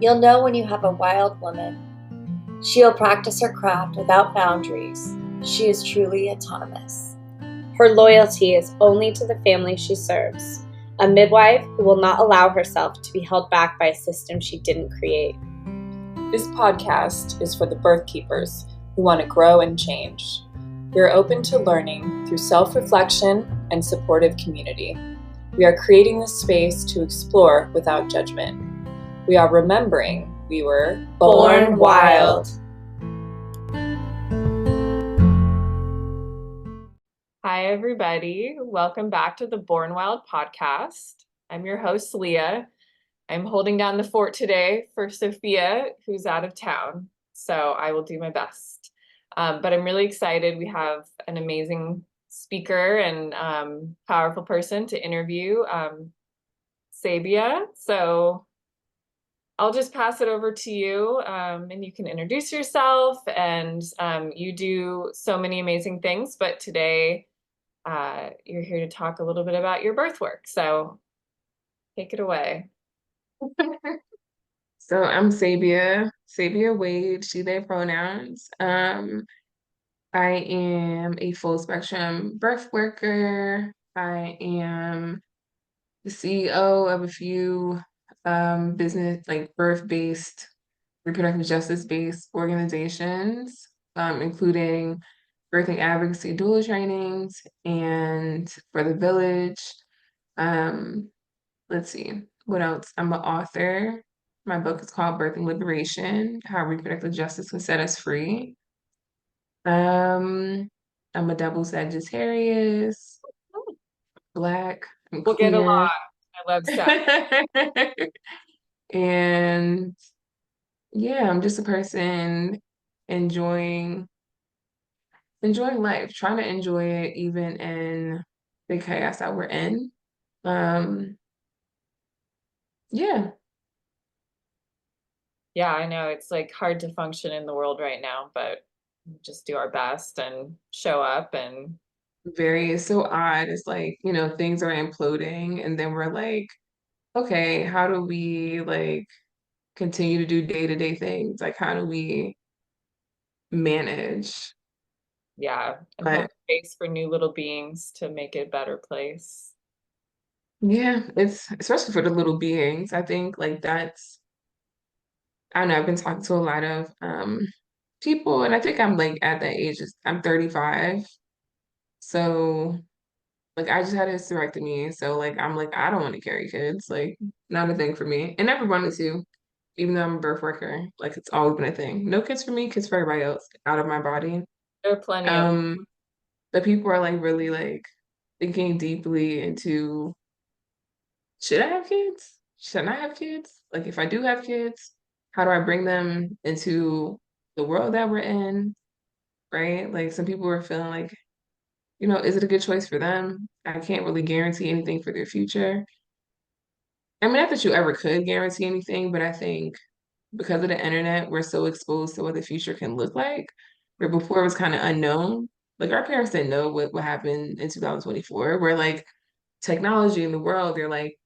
You'll know when you have a wild woman. She'll practice her craft without boundaries. She is truly autonomous. Her loyalty is only to the family she serves, a midwife who will not allow herself to be held back by a system she didn't create. This podcast is for the birth keepers who want to grow and change. We are open to learning through self-reflection and supportive community. We are creating this space to explore without judgment. We are remembering we were Born wild. Hi, everybody. Welcome back to the Born Wild podcast. I'm your host, Leah. I'm holding down the fort today for Sophia, who's out of town. So I will do my best. But I'm really excited. We have an amazing speaker and powerful person to interview, Sabia. So I'll just pass it over to you, and you can introduce yourself. And you do so many amazing things, but today you're here to talk a little bit about your birth work. So take it away. So I'm Sabia Wade, she, they pronouns. I am a full spectrum birth worker. I am the CEO of a few business, like birth-based, reproductive justice-based organizations, including birthing advocacy doula trainings and for the village. Let's see, what else? I'm an author. My book is called Birthing Liberation: How Reproductive Justice Can Set Us Free. I'm a double Sagittarius, Black, and We'll get a queer. lot. I love stuff. And yeah, I'm just a person enjoying life, trying to enjoy it even in the chaos that we're in. Yeah. Yeah, I know it's like hard to function in the world right now, but just do our best and show up. And It's so odd. It's like, things are imploding and then we're like, okay, how do we like continue to do day-to-day things? Like how do we manage? yeah, and hold But space for new little beings to make it a better place. yeah, it's especially for the little beings. I think like I don't know, I've been talking to a lot of people and I think I'm like at that age, I'm 35. So like I just had a hysterectomy. So like I'm like, I don't want to carry kids. Like not a thing for me. And never wanted to, even though I'm a birth worker. Like it's always been a thing. No kids for me, kids for everybody else out of my body. There are plenty of Um, but people are like really like thinking deeply into, should I have kids? Should I have kids? Like if I do have kids, how do I bring them into the world that we're in? Right? Like some people are feeling like, is it a good choice for them? I can't really guarantee anything for their future. I mean, not that you ever could guarantee anything, but I think because of the internet, we're so exposed to what the future can look like. Where before it was kind of unknown. Like our parents didn't know what happened in 2024. Where like technology in the world, they're like,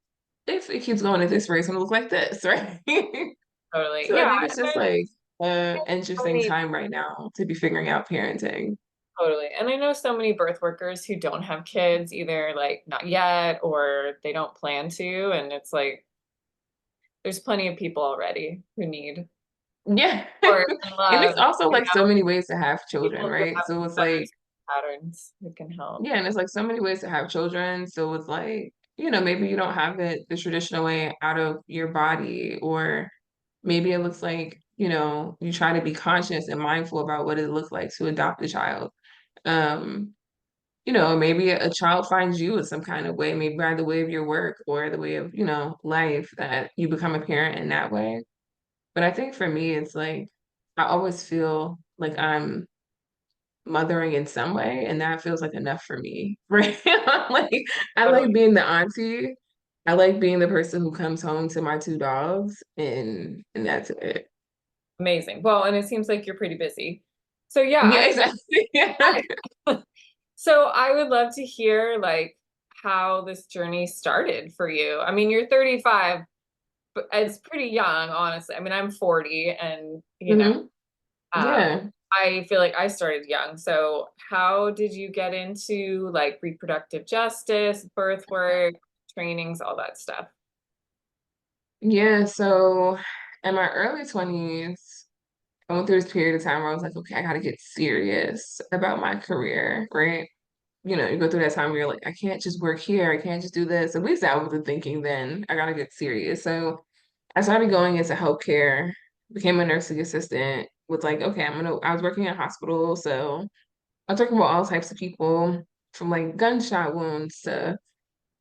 if it keeps going at this rate, it's gonna look like this, right? totally. So I Yeah, think it's just like an there's so interesting many, time right now to be figuring out parenting. totally. And I know so many birth workers who don't have kids, either like not yet or they don't plan to. And it's like there's plenty of people already who need Yeah. support and And love, it's also you like so know, many ways to have children, people who right? have So it's better like, patterns who can help. yeah, and it's like so many ways to have children. So it's like, maybe you don't have it the traditional way out of your body, or maybe it looks like, you try to be conscious and mindful about what it looks like to adopt a child. Um, maybe a child finds you in some kind of way, maybe by the way of your work or the way of, life, that you become a parent in that way. But I think for me, it's like I always feel like I'm mothering in some way, and that feels like enough for me, right? Like I Totally. like being the auntie. I like being the person who comes home to my two dogs, and that's it. Amazing. Well, and it seems like you're pretty busy. So yeah, Yeah, exactly. so I would love to hear like how this journey started for you. I mean, you're 35, it's pretty young, honestly. I mean, I'm 40 and, Yeah. I feel like I started young. So how did you get into like reproductive justice, birth work, trainings, all that stuff? Yeah. So in my early 20s, I went through this period of time where I was like, okay, I gotta get serious about my career, right? You go through that time where you're like, I can't just work here, I can't just do this. At least that was the thinking then. I gotta get serious. So I started going into healthcare, became a nursing assistant, was like, okay, I was working in a hospital, so I was working with all types of people from like gunshot wounds to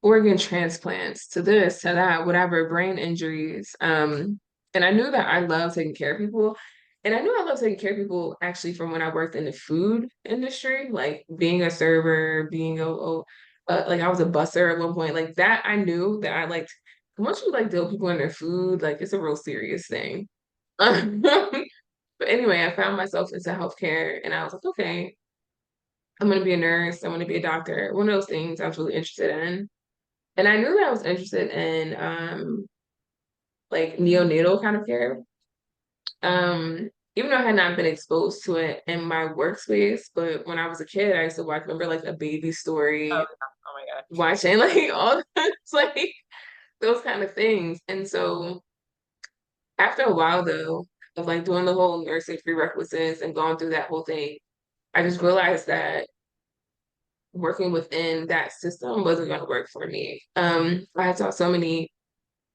organ transplants to this, to that, whatever, brain injuries. And I knew that I love taking care of people. And I knew I loved taking care of people actually from when I worked in the food industry, like being a server, like I was a busser at one point, like that. I knew that I liked. Once you like deal with people and their food, like it's a real serious thing. But anyway, I found myself into healthcare, and I was like, okay, I'm gonna be a nurse. I'm gonna be a doctor. One of those things I was really interested in. And I knew that I was interested in like neonatal kind of care. Even though I had not been exposed to it in my workspace, but when I was a kid, I used to watch, remember like A Baby Oh, Story, yeah. Oh my God. watching like all like those kind of things. And so after a while though, of like doing the whole nursing prerequisites and going through that whole thing, I just realized that working within that system wasn't going to work for me. I had saw so many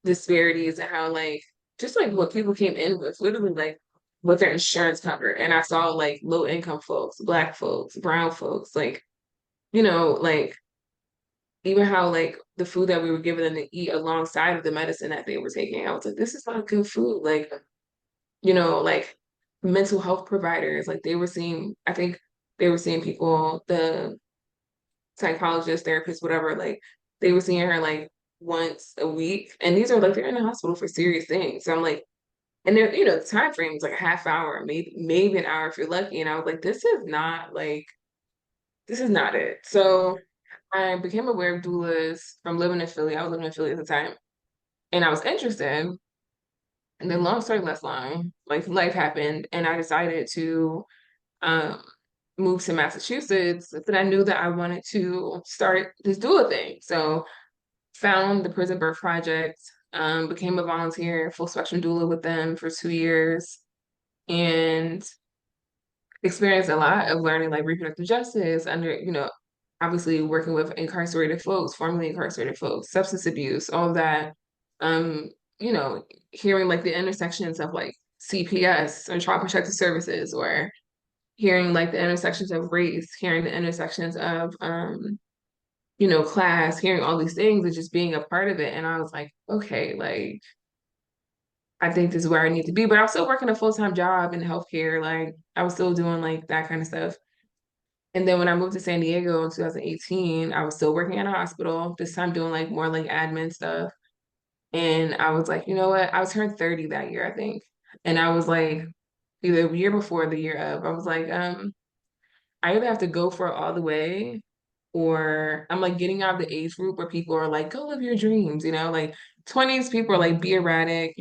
disparities and how like just like what people came in with, literally like what their insurance covered. And I saw like low income folks, black folks, brown folks, like, like even how like the food that we were giving them to eat alongside of the medicine that they were taking. I was like, this is not good food. Like, like mental health providers, like I think they were seeing people, the psychologists, therapists, whatever, like they were seeing her like once a week. And these are like they're in the hospital for serious things. So I'm like, and they're, the time frame is like a half hour, maybe an hour if you're lucky. And I was like, this is not it. So I became aware of doulas from living in Philly. I was living in Philly at the time. And I was interested. And then long story less long, like life happened and I decided to um moved to Massachusetts, then I knew that I wanted to start this doula thing. So found the Prison Birth Project, became a volunteer, full spectrum doula with them for 2 years, and experienced a lot of learning like reproductive justice under, obviously working with incarcerated folks, formerly incarcerated folks, substance abuse, all of that. Um, hearing like the intersections of like CPS or child protective services or hearing like the intersections of race, hearing the intersections of class, hearing all these things and just being a part of it. And I was like, okay, like I think this is where I need to be. But I was still working a full-time job in healthcare. Like I was still doing like that kind of stuff. And then when I moved to San Diego in 2018, I was still working at a hospital, this time doing like more like admin stuff. And I was like, you know what? I was turned 30 that year, I think. And I was like, either the year before or the year of, I was like, I either have to go for it all the way or I'm like getting out of the age group where people are like, go live your dreams, like 20s people are like, be erratic,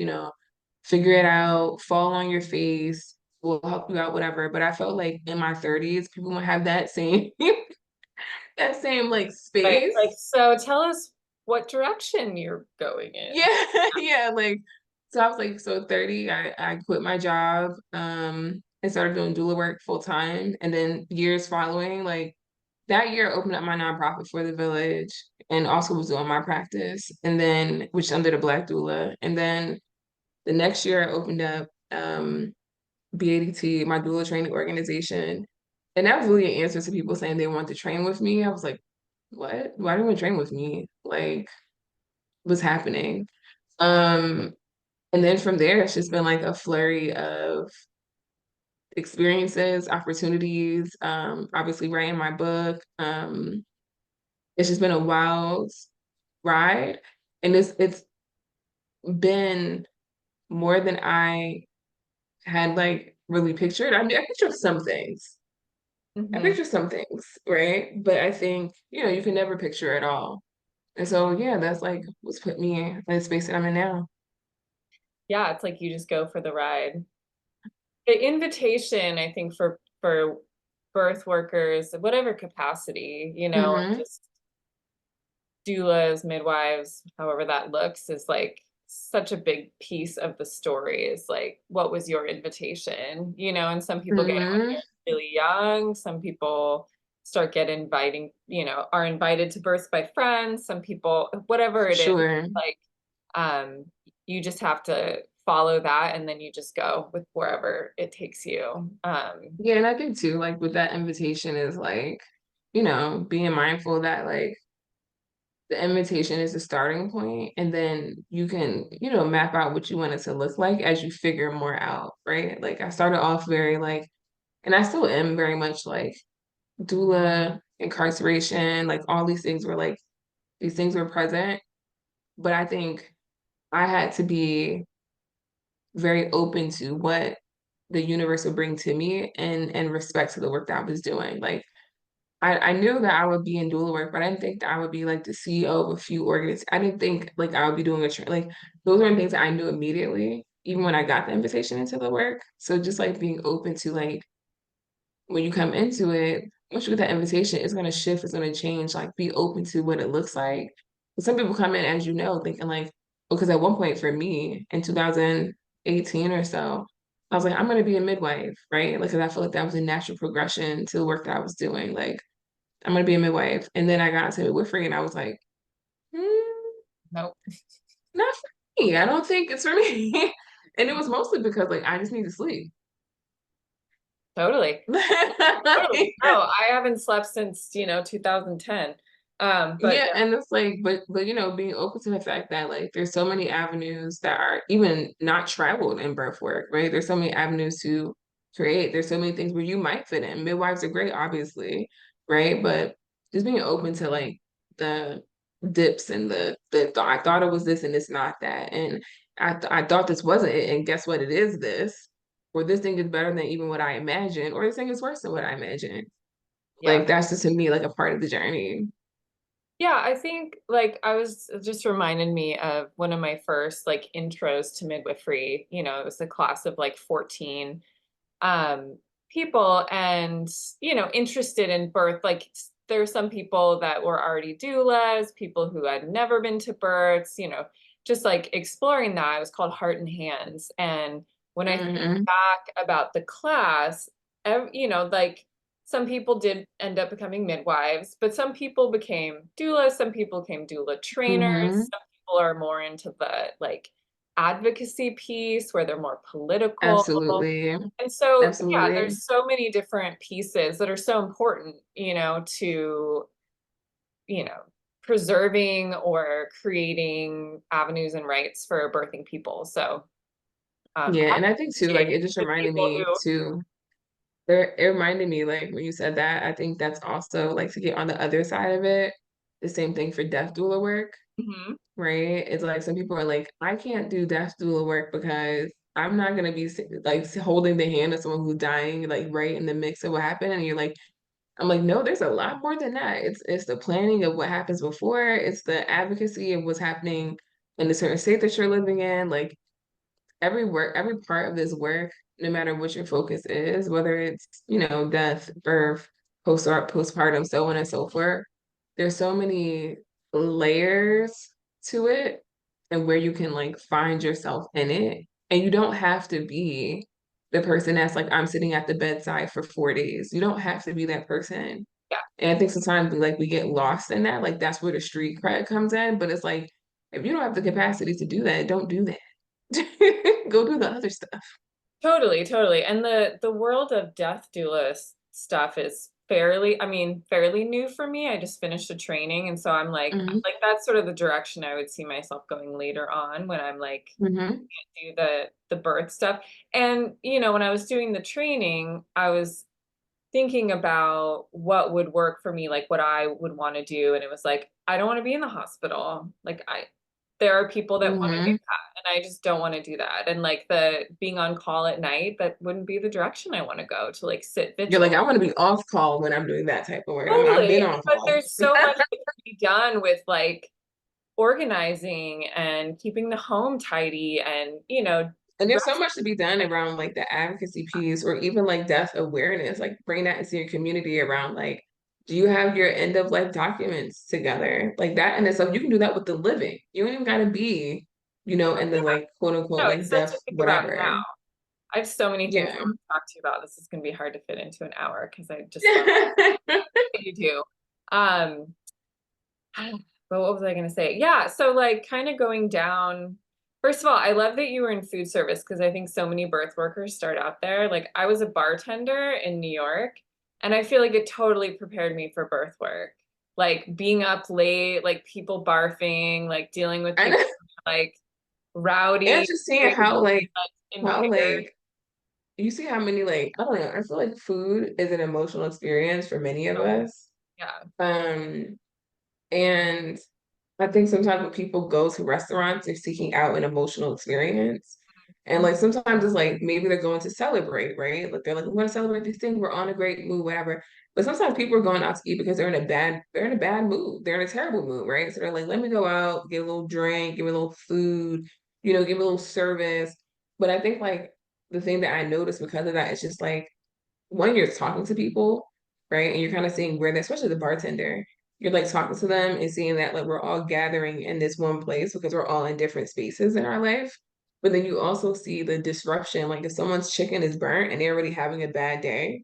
figure it out, fall on your face, we'll help you out, whatever. But I felt like in my 30s, people would have that same that same like Right. Like, space. so tell us what direction you're going in. Yeah, yeah, like so I was like, so 30, I quit my job, and started doing doula work full time. And then years following, like that year I opened up my nonprofit for the village and also was doing my practice and then which under the Black doula. And then the next year I opened up BADT, my doula training organization. And that was really an answer to people saying they wanted to train with me. I was like, what? Why do you want to train with me? Like, what's happening? Um, and then from there, it's just been like a flurry of experiences, opportunities, obviously writing my book. It's just been a wild ride. And it's been more than I had like really pictured. I mean, I pictured some things. I Mhm. pictured some things, right? But I think, you can never picture it all. And so yeah, that's like what's put me in the space that I'm in now. Yeah, it's like you just go for the ride. The invitation, I think, for birth workers, whatever capacity, Mm-hmm. just doulas, midwives, however that looks, is like such a big piece of the story is like, what was your invitation? And some people get it when Mm-hmm. they're really young. Some people start get inviting, are invited to births by friends. Some people, whatever it is, Sure. like, you just have to follow that and then you just go with wherever it takes you. Yeah, and I think too, like with that invitation is like, being mindful that like the invitation is the starting point, and then you can, map out what you want it to look like as you figure more out, right? Like I started off very like, and I still am very much like doula, incarceration, like all these things were like, these things were present. But I think I had to be very open to what the universe would bring to me and respect to the work that I was doing. Like I knew that I would be in doula work, but I didn't think that I would be like the CEO of a few organizations. I didn't think like I would be doing like those weren't things that I knew immediately, even when I got the invitation into the work. So just like being open to like when you come into it, once you get that invitation, it's gonna shift, it's gonna change. Like be open to what it looks like. But some people come in, as you know, thinking like, because at one point for me in 2018 or so, I was like, I'm gonna be a midwife, right? Like, 'cause I feel like that was a natural progression to the work that I was doing. Like, I'm gonna be a midwife. And then I got to midwifery and I was like, Nope. not for me. I don't think it's for me. And it was mostly because like I just need to sleep. Totally. Totally. No, I haven't slept since, 2010. But Yeah, and it's like, but being open to the fact that like there's so many avenues that are even not traveled in birth work, right? There's so many avenues to create. There's so many things where you might fit in. Midwives are great, obviously, right? But just being open to like the dips and I thought it was this and it's not that, and I thought this wasn't it, and guess what? It is this, or this thing is better than even what I imagined, or this thing is worse than what I imagined. yeah. Like that's just to me like a part of the journey. Yeah, I think like I was just reminded me of one of my first like intros to midwifery. It was a class of like 14 um people and interested in birth. Like there were some people that were already doulas, people who had never been to births, just like exploring that. It was called Heart and Hands. And when I think Hmm. back about the class, like some people did end up becoming midwives, but some people became doulas, some people became doula trainers, Hmm. some people are more into the like advocacy piece where they're more political. Absolutely. And so, yeah, Absolutely. there's so many different pieces that are so important, to, you know, preserving or creating avenues and rights for birthing people. So, Yeah, I and I think too, like appreciate it just the reminded people me who, too. It reminded me like when you said that, I think that's also like to get on the other side of it, the same thing for death doula work, Mhm. right? It's like some people are like, I can't do death doula work because I'm not gonna be like holding the hand of someone who's dying, like right in the mix of what happened. And you're like, I'm like, no, there's a lot more than that. It's the planning of what happens before, it's the advocacy of what's happening in the certain state that you're living in. Like every work, every part of this work, no matter what your focus is, whether it's, death, birth, postpartum, so on and so forth, there's so many layers to it and where you can like find yourself in it. And you don't have to be the person that's like, I'm sitting at the bedside for 4 days. You don't have to be that person. yeah, And I think sometimes like we get lost in that. Like that's where the street cred comes in. But it's like, if you don't have the capacity to do that, don't do that. Go do the other stuff. totally, totally. And the world of death doula stuff is fairly new for me. I just finished a training, and so Hmm. like that's sort of the direction I would see myself going later on when I'm like Hmm. do the birth stuff. And when I was doing the training, I was thinking about what would work for me, like what I would want to do. And it was like, I don't want to be in the hospital. There are people that want to do Hmm. that, and I just don't want to do that. And like the being on call at night, that wouldn't be the direction I want to go to like sit You're vigil. like, I want to be off call when I'm doing that type of work. I've Totally. been on But call. there's so much that can be done with like organizing and keeping the home tidy and, And there's so much to be done around like the advocacy piece or even like death awareness, like bring that into your community around like, do you have your end of life documents together? Like that and itself, you can do that with the living. You don't even gotta be, in the like quote unquote no, like it's such death, to think about now. whatever. I have so many things Yeah. I want to talk to you about. This is going to be hard to fit into an hour because I just love what you do. Um, but what was I going to say? Yeah, so like kind of going down. First of all, I love that you were in food service because I think so many birth workers start out there. Like I was a bartender in New York, and I feel like it totally prepared me for birth work. Like being up late, like people barfing, like dealing with I people know. like rowdy, And just seeing how impaired. like you see how many like I don't know, I feel like food is an emotional experience for many of Oh, us. yeah. Um and I think sometimes when people go to restaurants, they're seeking out an emotional experience. And like sometimes it's like maybe they're going to celebrate, right? Like they're like, we're gonna celebrate these things, we're on a great mood, whatever. But sometimes people are going out to eat because they're in a bad mood. They're in a terrible mood, right? So they're like, let me go out, get a little drink, give me a little food, give me a little service. But I think like the thing that I noticed because of that is just like one, you're talking to people, right? And you're kind of seeing where they're, especially the bartender, you're like talking to them and seeing that like we're all gathering in this one place because we're all in different spaces in our life. But then you also see the disruption, like if someone's chicken is burnt and they're already having a bad day,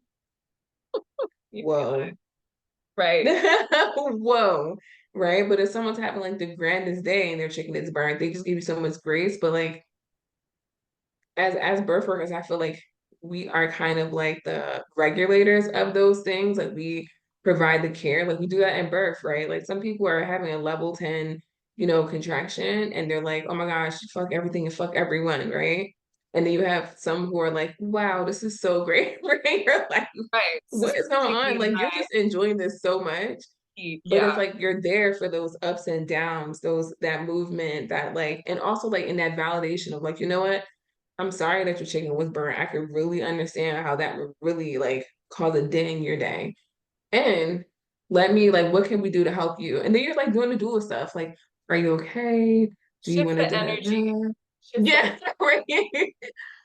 You feel whoa. it. Right. Whoa. Right. But if someone's having like the grandest day and their chicken is burnt, they just give you so much grace. But like as birth workers, I feel like we are kind of like the regulators of those things. Like we provide the care. Like we do that in birth, right? Like some people are having a level 10, contraction and they're like, oh my gosh, fuck everything and fuck everyone, right? And then you have some who are like, wow, this is so great, right? You're like, Right. This is what is going on? really Like you're nice. just enjoying this so much. But it's Yeah. like you're there for those ups and downs, those that movement, that like, and also like in that validation of like, you know what? I'm sorry that your chicken was burnt. I could really understand how that would really like cause a dent in your day. And let me like, what can we do to help you? And then you're like doing the doula stuff. Like, are you okay? Do you Shift want to the da da energy. da? Shift the Yeah, right. Right.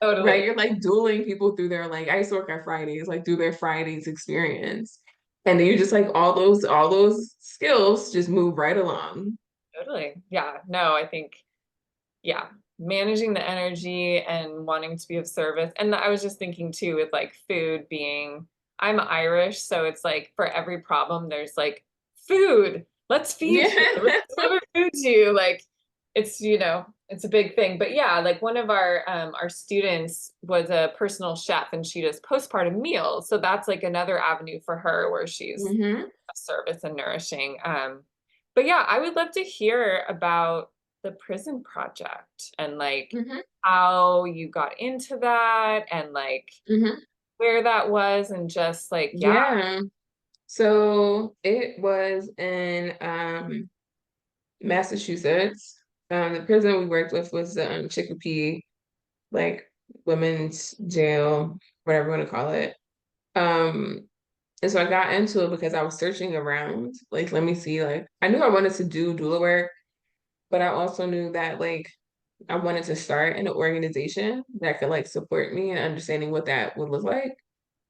totally. You're like dueling people through their like I used to work on Fridays, like through their Fridays experience. And then you just like all those skills just move right along. Totally. Yeah. No, I think, yeah, managing the energy and wanting to be of service. And I was just thinking too, with like food being, I'm Irish, so it's like for every problem, there's like food. Let's feed you. Yeah. Let's deliver food to you. Like it's, it's a big thing. But yeah, like one of our students was a personal chef and she does postpartum meals. So that's like another avenue for her where she's Hmm. of service and nourishing. But yeah, I would love to hear about the prison project and like Hmm. how you got into that and like Hmm. where that was and just like, yeah, Yeah. So it was in Massachusetts. The prison we worked with was the Chicopee, like women's jail, whatever you want to call it. Um, and so I got into it because I was searching around. Like, let me see. Like, I knew I wanted to do doula work, but I also knew that like I wanted to start in an organization that could like support me in understanding what that would look like.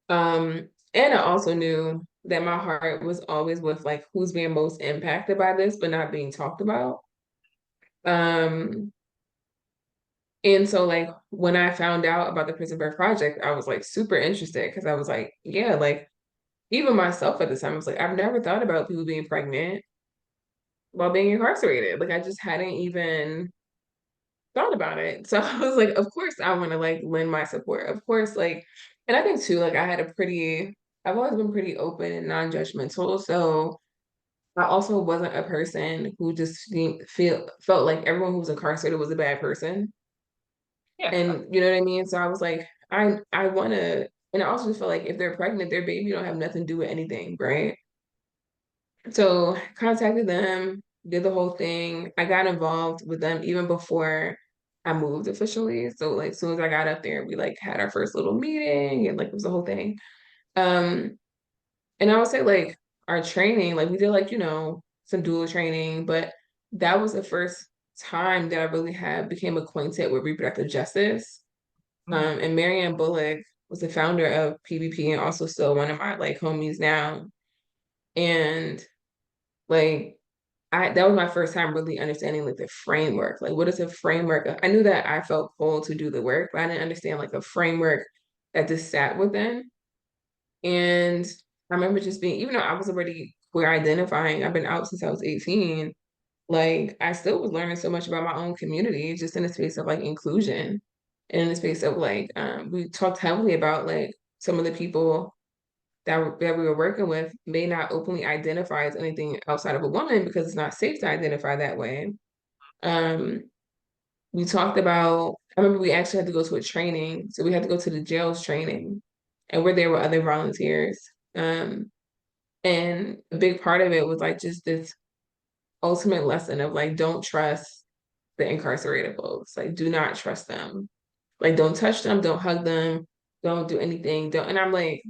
And I also knew that my heart was always with like who's being most impacted by this, but not being talked about. Um, and so like when I found out about the Prison Birth Project, I was like super interested because I was like, yeah, like even myself at the time, I was like, I've never thought about people being pregnant while being incarcerated. Like I just hadn't even thought about it. So I was like, of course I want to like lend my support. Of course, like, and I think too, like I've always been pretty open and non-judgmental. So I also wasn't a person who just felt like everyone who was incarcerated was a bad person. yeah, And you know what I mean? So I was like, I wanna, and I also just feel like if they're pregnant, their baby don't have nothing to do with anything, right? So contacted them, did the whole thing. I got involved with them even before I moved officially. So like as soon as I got up there, we like had our first little meeting and like it was the whole thing. Um, and I would say like our training, like we did like, some doula training, but that was the first time that I really became acquainted with reproductive justice. And Marianne Bullock was the founder of PBP and also still one of my like homies now. And like that was my first time really understanding like the framework. Like what is a framework? I knew that I felt pulled to do the work, but I didn't understand like a framework that this sat within. And I remember just being, even though I was already queer identifying, I've been out since I was 18, like I still was learning so much about my own community, just in the space of like inclusion, and in the space of like we talked heavily about like some of the people that we were working with may not openly identify as anything outside of a woman because it's not safe to identify that way. Um, we talked about, I remember we actually had to go to a training. So we had to go to the jails training and we're there with other volunteers. And a big part of it was like just this ultimate lesson of like, don't trust the incarcerated folks. Like, do not trust them. Like, don't touch them, don't hug them, don't do anything. Don't. And I'm like,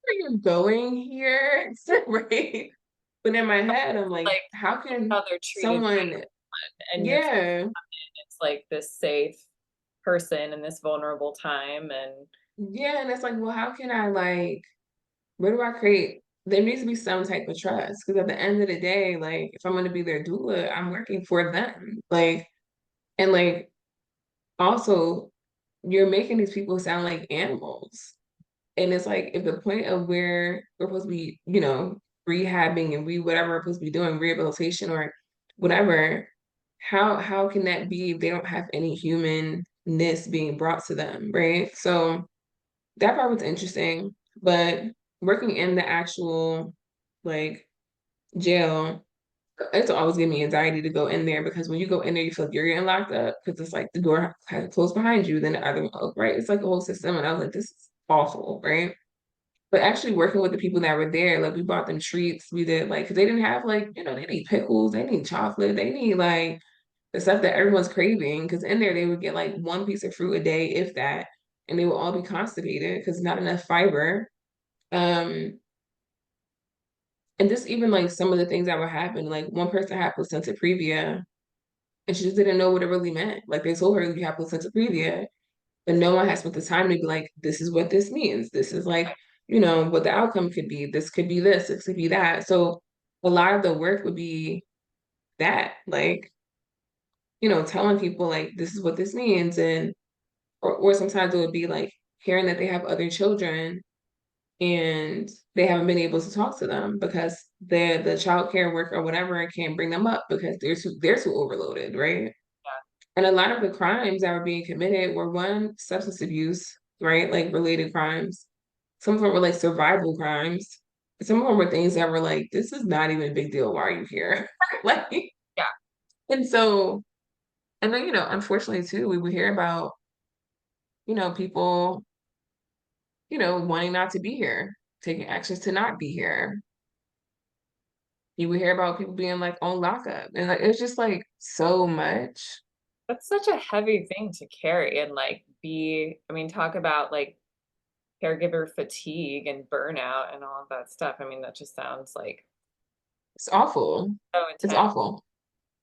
where you going here? Right? But in my head, I'm like, Like how can how they're treating someone, and you're yeah, it's like this safe person in this vulnerable time and yeah. And it's like, well, how can I like, where do I create? There needs to be some type of trust because at the end of the day, like, if I'm going to be their doula, I'm working for them. Like, and like, also, you're making these people sound like animals. And it's like, if the point of where we're supposed to be, you know, rehabbing and whatever we're supposed to be doing, rehabilitation or whatever, how can that be if they don't have any humanness being brought to them, right? So that part was interesting, but working in the actual like jail, it's always giving me anxiety to go in there because when you go in there, you feel like you're getting locked up because it's like the door has closed behind you, then the other one, right? It's like a whole system, and I was like, this is awful, right? But actually working with the people that were there, like we bought them treats. We did like, cause they didn't have like, you know, they need pickles, they need chocolate, they need like the stuff that everyone's craving. Cause in there they would get like one piece of fruit a day, if that, and they will all be constipated because not enough fiber. Um, and just even like some of the things that would happen, like one person had placenta previa and she just didn't know what it really meant. Like they told her you have placenta previa, but no one has spent the time to be like, this is what this means. This is like, you know, what the outcome could be. This could be this could be that. So a lot of the work would be that, like, you know, telling people like this is what this means. And or sometimes it would be like hearing that they have other children and they haven't been able to talk to them because the child care worker or whatever can't bring them up because they're too overloaded, right? And a lot of the crimes that were being committed were one, substance abuse, right? Like related crimes. Some of them were like survival crimes. Some of them were things that were like, this is not even a big deal. Why are you here? Like, yeah. and so, and then, you know, unfortunately too, we would hear about, you know, people, you know, wanting not to be here, taking actions to not be here. You would hear about people being like on lockup. And like it's just like so much. That's such a heavy thing to carry and like be, I mean, talk about like caregiver fatigue and burnout and all of that stuff. I mean, that just sounds like It's awful. so It's intense. awful.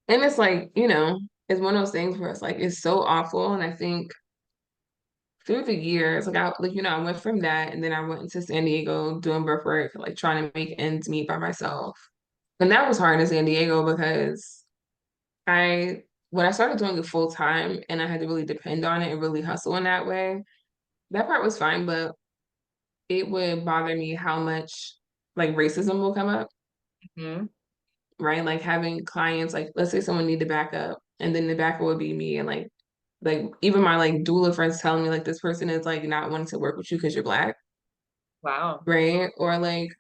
And it's like, you know, it's one of those things where it's like it's so awful. And I think through the years, like you know, I went from that and then I went into San Diego doing birth work, like trying to make ends meet by myself. And that was hard in San Diego because I when I started doing it full time and I had to really depend on it and really hustle in that way, that part was fine, but it would bother me how much like racism will come up, Mhm. right? Like having clients, like let's say someone need to back up and then the backup would be me and like even my like doula friends telling me like this person is like not wanting to work with you because you're black, Wow. right? Or like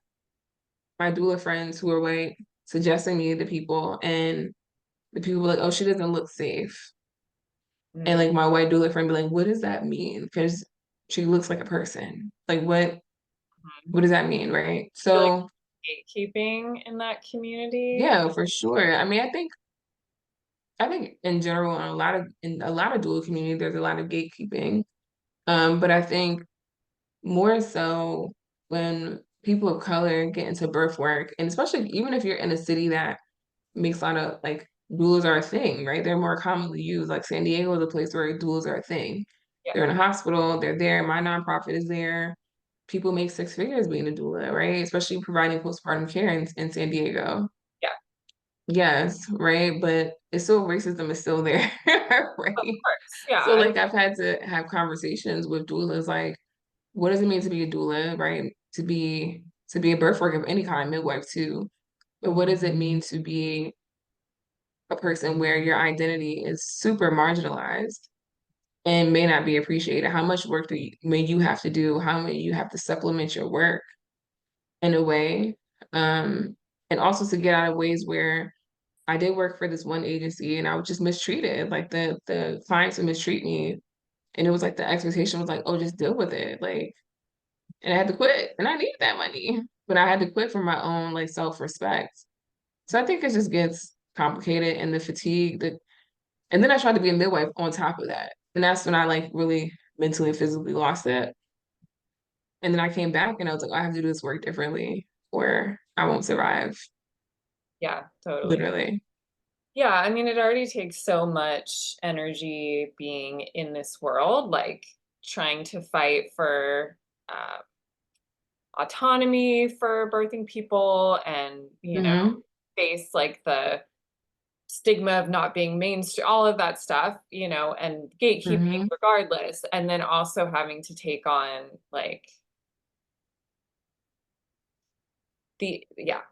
my doula friends who are white suggesting me to people and the people were like, oh, she doesn't look safe. And Mm. like my white doula friend be like, what does that mean? Because she looks like a person. Like what does that mean, right? Feel like So gatekeeping in that community. yeah, for sure. I mean, I think in general in a lot of dual community, there's a lot of gatekeeping. But I think more so when people of color get into birth work, and especially even if you're in a city that makes a lot of like doulas are a thing, right? They're more commonly used. Like San Diego is a place where doulas are a thing. Yeah. They're in a hospital, they're there. My nonprofit is there. People make six figures being a doula, right? Especially providing postpartum care in San Diego. Yeah. Yes, right. But it's still racism is still there, Of right? course. Yeah. So like I've had to have conversations with doulas like, what does it mean to be a doula, right? To be a birth worker of any kind, midwife too. But what does it mean to be a person where your identity is super marginalized and may not be appreciated? How much work may you have to do? How many you have to supplement your work in a way? And also to get out of ways where I did work for this one agency and I was just mistreated. Like the clients would mistreat me. And it was like the expectation was like, oh, just deal with it. Like, and I had to quit. And I needed that money. But I had to quit for my own like self-respect. So I think it just gets complicated and the fatigue, and then I tried to be a midwife on top of that. And that's when I like really mentally and physically lost it. And then I came back and I was like, I have to do this work differently or I won't survive, Yeah, totally. literally. Yeah, I mean, it already takes so much energy being in this world, like trying to fight for autonomy for birthing people and, Hmm. face like the stigma of not being mainstream, all of that stuff, and gatekeeping Hmm. regardless. And then also having to take on like yeah,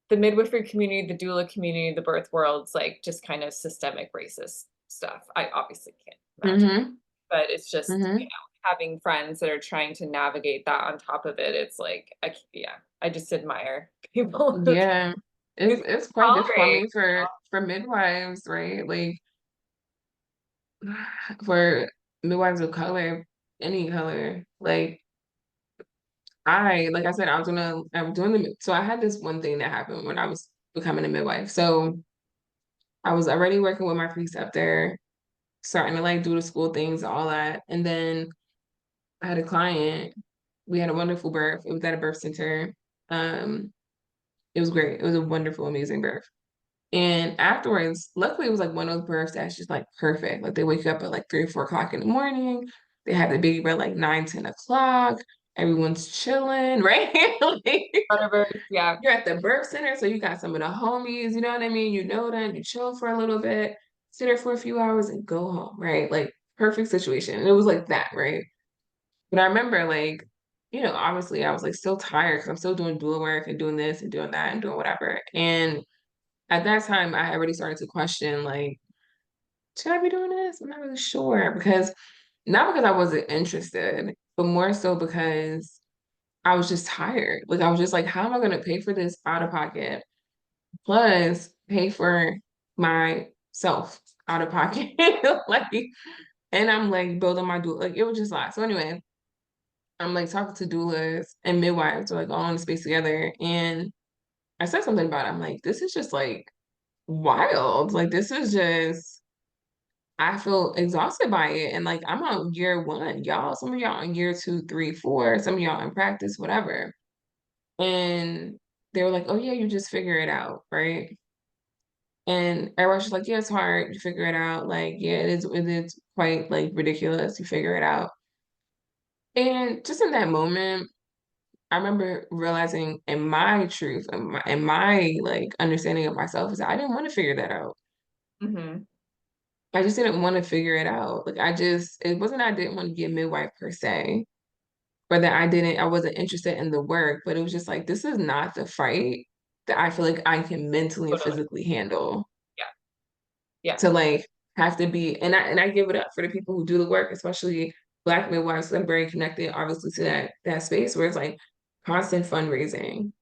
the midwifery community, the doula community, the birth world's like just kind of systemic racist stuff. I obviously can't imagine, Hmm. but it's just, Hmm. having friends that are trying to navigate that on top of it. It's like, yeah, I just admire people Yeah. who It's can it's quite difficult. I tolerate. mean, for midwives, right? Like for midwives of color, any color, like like I said, I'm doing so I had this one thing that happened when I was becoming a midwife. So I was already working with my preceptor, starting to like do the school things, all that. And then I had a client. We had a wonderful birth. It was at a birth center. Um, it was great. It was a wonderful, amazing birth. And afterwards, luckily it was like one of those births that's just like perfect. Like they wake up at like 3 or 4 o'clock in the morning. They have the baby by like 9, 10 o'clock. Everyone's chilling, right? Like, Whatever. Yeah. you're at the birth center, so you got some of the homies, you know what I mean? You know them, you chill for a little bit, sit there for a few hours and go home, right? Like perfect situation. And it was like that, right? But I remember like, obviously I was like still tired because I'm still doing doula work and doing this and doing that and doing whatever. And at that time I already started to question like, should I be doing this? I'm not really sure because not because I wasn't interested, but more so because I was just tired. Like I was just like, how am I gonna pay for this out of pocket? Plus pay for myself out of pocket. Like, and I'm like building my doula. Like it was just a lot. So anyway, I'm like talking to doulas and midwives, like all in the space together. And I said something about it. I'm like, this is just like wild. Like this is just I feel exhausted by it. And like I'm on year one, y'all. Some of y'all on year two, three, four, some of y'all in practice, whatever. And they were like, oh yeah, you just figure it out, right? And everyone's just like, yeah, it's hard. You figure it out. Like, yeah, it is quite like ridiculous. You figure it out. And just in that moment, I remember realizing in my truth and my like understanding of myself is that I didn't want to figure that out. Hmm. I just didn't want to figure it out. Like it wasn't I didn't want to be a midwife per se, or that I wasn't interested in the work, but it was just like, this is not the fight that I feel like I can mentally and Totally. physically handle. Yeah. Yeah. To like have to be and I give it up for the people who do the work, especially Black midwives. 'Cause I'm very connected, obviously, to that space where it's like constant fundraising,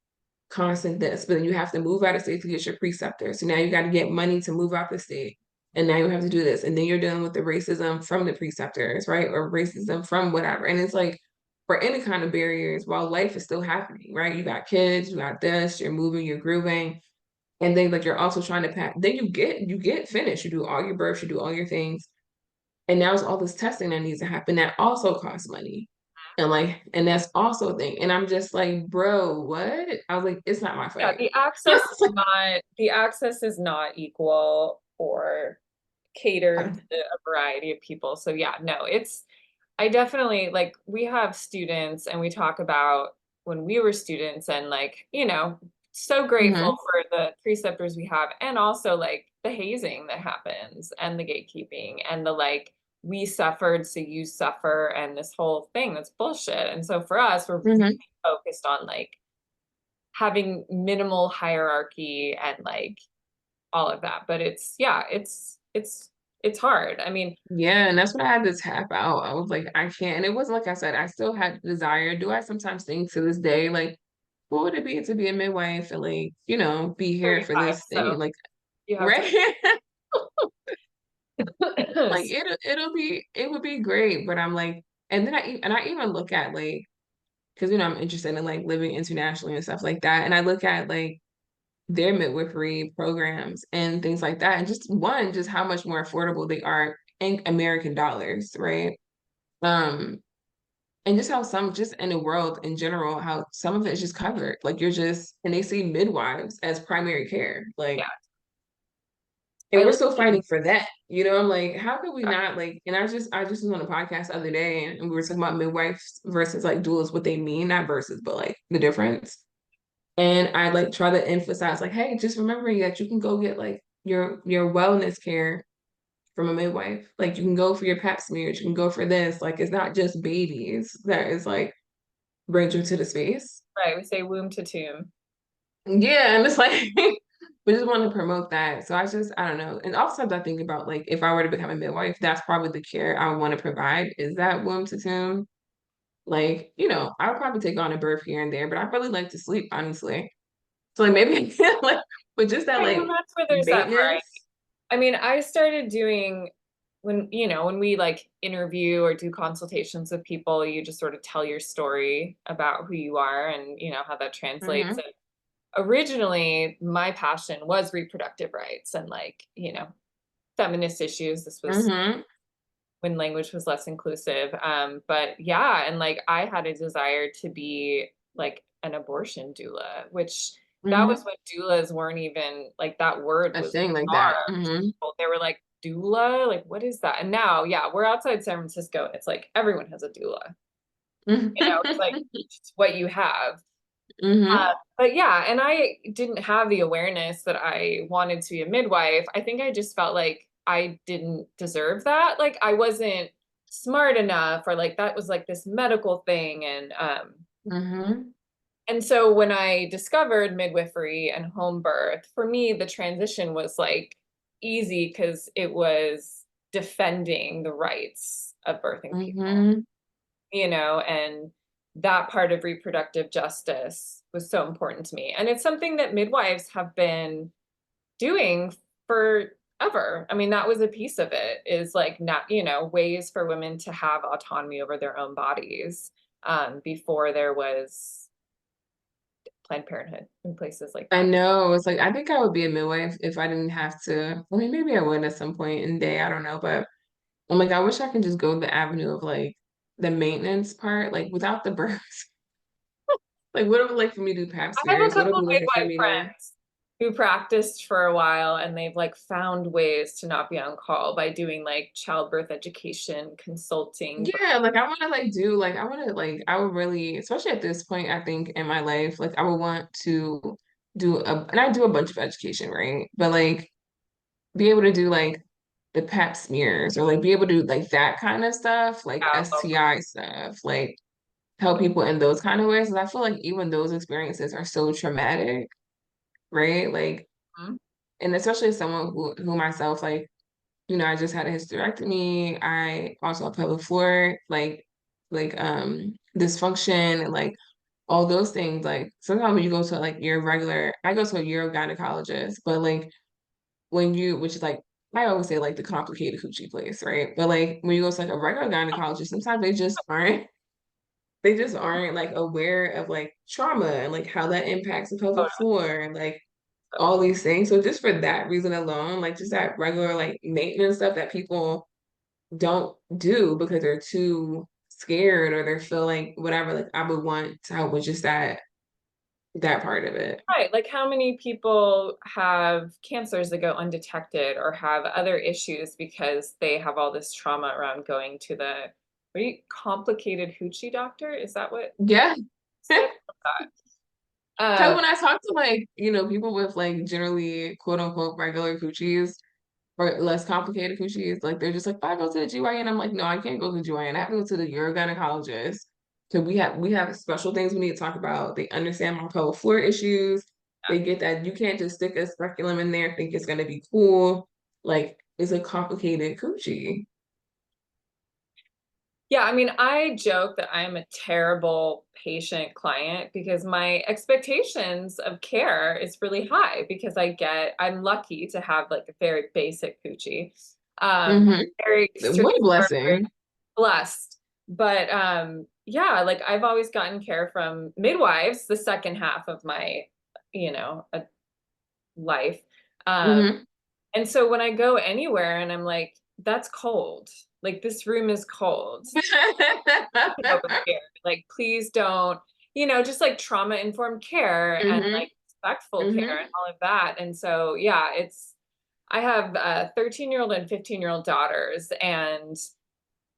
constant this, but then you have to move out of state to get your preceptor. So now you got to get money to move out the state. And now you have to do this. And then you're dealing with the racism from the preceptors, right? Or racism from whatever. And it's like for any kind of barriers while life is still happening, right? You got kids, you got this, you're moving, you're grooving. And then like you're also trying to pack, then you get finished. You do all your births, you do all your things. And now it's all this testing that needs to happen that also costs money. And that's also a thing. And I'm just like, bro, what? I was like, it's not my Yeah, fight. the access is not equal or catered to a variety of people. So yeah, no, I definitely like we have students and we talk about when we were students and like, so grateful for the preceptors we have and also like the hazing that happens and the gatekeeping and the like we suffered so you suffer and this whole thing that's bullshit. And so for us, we're really focused on like having minimal hierarchy and like all of that. But it's hard. I mean, Yeah, and that's when I had to tap out. I was like, I can't. And it wasn't like I said, I still had the desire. Do I sometimes think to this day, like, what would it be to be a midwife and like, be here for 35, this thing? so Like, you have right? Like to. it would be great. But I'm like, and then I even look at like, because I'm interested in like living internationally and stuff like that. And I look at like their midwifery programs and things like that. And just how much more affordable they are in American dollars, right? Um, and just how some just in the world in general, how some of it is just covered. Like and they see midwives as primary care. Like, Yeah. and I we're live still fighting for that. I'm like, how could we not like, and I just was on a podcast the other day and we were talking about midwives versus like doulas, what they mean, not versus, but like the difference. And I like try to emphasize like, hey, just remembering that you can go get like your wellness care from a midwife. Like you can go for your pap smears, you can go for this. Like it's not just babies that is like brings you to the space. right. We say womb to tomb. Yeah, and it's like we just want to promote that. So I don't know. And oftentimes I think about like if I were to become a midwife, that's probably the care I would want to provide is that womb to tomb. Like, I would probably take on a birth here and there, but I really like to sleep, honestly. So like maybe like but just that Right, well, like that's where there's that variety. maintenance. I mean, I started doing when we like interview or do consultations with people, you just sort of tell your story about who you are and how that translates. Mm-hmm. And originally, my passion was reproductive rights and like, feminist issues. This was Mm-hmm. when language was less inclusive. But yeah, and like I had a desire to be like an abortion doula, which that was Mm-hmm. when doulas weren't even like that word A was thing like bizarre. that. Mm-hmm. They were like, doula? Like, what is that? And now, yeah, we're outside San Francisco and it's like everyone has a doula. It's like it's what you have. Mm-hmm. But yeah, and I didn't have the awareness that I wanted to be a midwife. I think I just felt like I didn't deserve that. Like I wasn't smart enough, or like that was like this medical thing. Mm-hmm. And so when I discovered midwifery and home birth, for me, the transition was like easy because it was defending the rights of birthing people, Mm-hmm. and that part of reproductive justice was so important to me. And it's something that midwives have been doing forever. I mean, that was a piece of it is like not, ways for women to have autonomy over their own bodies before there was Planned Parenthood in places like I that. know. It's like I think I would be a midwife if I didn't have to. I mean, maybe I would at some point in the day. I don't know, but I'm like, I wish I could just go the avenue of like the maintenance part, like without the births. Like, what it would like for me to do pap I have a smears? What it couple would be like for midwife me to? friends who practiced for a while and they've like found ways to not be on call by doing like childbirth education, consulting. Yeah, like I want to like do like I want to like I would really, especially at this point, I think in my life, like I would want to and I do a bunch of education, right? But like be able to do like the pap smears or like be able to do like that kind of stuff, like Yeah, STI stuff, like help people in those kind of ways. 'Cause I feel like even those experiences are so traumatic, right? Like, locally. and especially as someone who myself, like, I just had a hysterectomy. I also have pelvic floor, dysfunction and like all those things. Like sometimes when you go to like your regular, I go to a urogynecologist, but like which is like I always say like the complicated hoochie place, right? But like when you go to like a regular gynecologist, sometimes they just aren't like aware of like trauma and like how that impacts the pelvic floor and like all these things. So just for that reason alone, like just that regular like maintenance stuff that people don't do because they're too scared or they're feeling whatever, like I would want to help with just that part of it. Right. Like how many people have cancers that go undetected or have other issues because they have all this trauma around going to the very complicated hoochie doctor? Is that what Yeah. said? Because Um, when I talk to like, people with like generally quote unquote regular coochies or less complicated coochies, like they're just like, if I go to the GYN, I'm like, no, I can't go to the GYN. I have to go to the urogynecologist. So we have special things we need to talk about. They understand my pelvic floor issues. They get that you can't just stick a speculum in there and think it's gonna be cool. Like it's a complicated coochie. Yeah, I mean, I joke that I'm a terrible patient client because my expectations of care is really high because I'm lucky to have like a very basic coochie. Hmm. Very What a straightforward, blessing. blessed. But yeah, like I've always gotten care from midwives the second half of my, life. Um, Hmm. and so when I go anywhere and I'm like, that's cold. Like this room is cold over here. Like, please don't, just like trauma informed care and Hmm. like respectful care Hmm. and all of that. And so, yeah, I have 13-year-old and 15-year-old daughters. And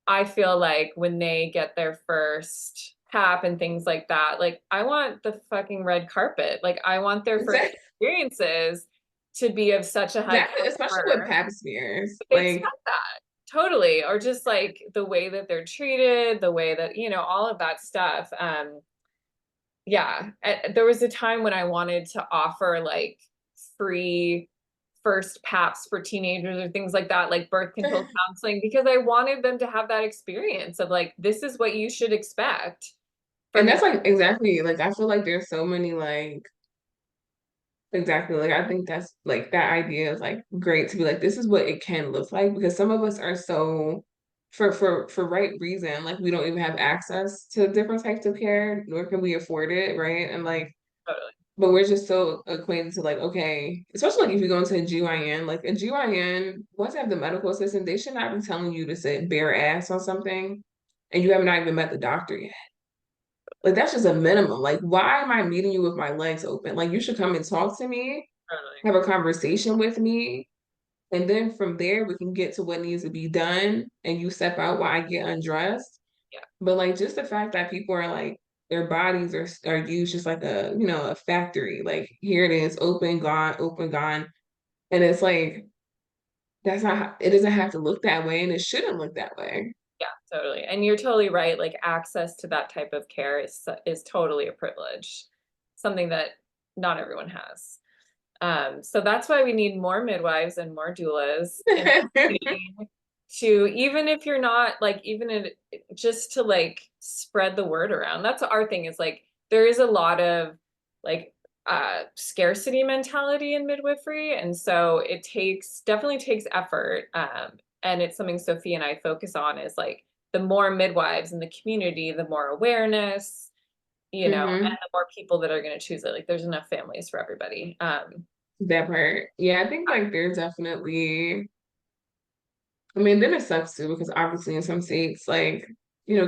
I feel like when they get their first pap and things like that, like, I want the fucking red carpet. Like, I want their first experiences to be of such a high Exactly, especially with caliber. pap smears. They expect that. Totally. Or just like the way that they're treated, the way that, all of that stuff. Yeah. There was a time when I wanted to offer like free first paps for teenagers or things like that, like birth control counseling, because I wanted them to have that experience of like, this is what you should expect And from your. that's like exactly like I feel like there's so many like exactly like I think that's like that idea is like great to be like this is what it can look like because some of us are so for right reason like we don't even have access to different types of care nor can we afford it, right? And like Totally. but we're just so acquainted to like okay, especially like if you go into a GYN, like a GYN once you have the medical assistant they should not be telling you to sit bare ass on something and you have not even met the doctor yet. Like that's just a minimum. Like, why am I meeting you with my legs open? Like, you should come and talk to me, Totally. have a conversation with me, and then from there we can get to what needs to be done. And you step out while I get undressed. Yeah. But like, just the fact that people are like their bodies are used just like a factory. Like here it is, open, gone, and it's like that's not. It doesn't have to look that way, and it shouldn't look that way. Yeah, totally. And you're totally right. Like access to that type of care is totally a privilege, something that not everyone has. So that's why we need more midwives and more doulas in the community to, even if you're not like, just to like spread the word around. That's our thing is like, there is a lot of like scarcity mentality in midwifery. And so definitely takes effort. And it's something Sophie and I focus on is like the more midwives in the community, the more awareness, and Hmm. the more people that are going to choose it. Like there's enough families for everybody. That part. Yeah, I think like there's definitely I mean, then it sucks too because obviously in some states, like,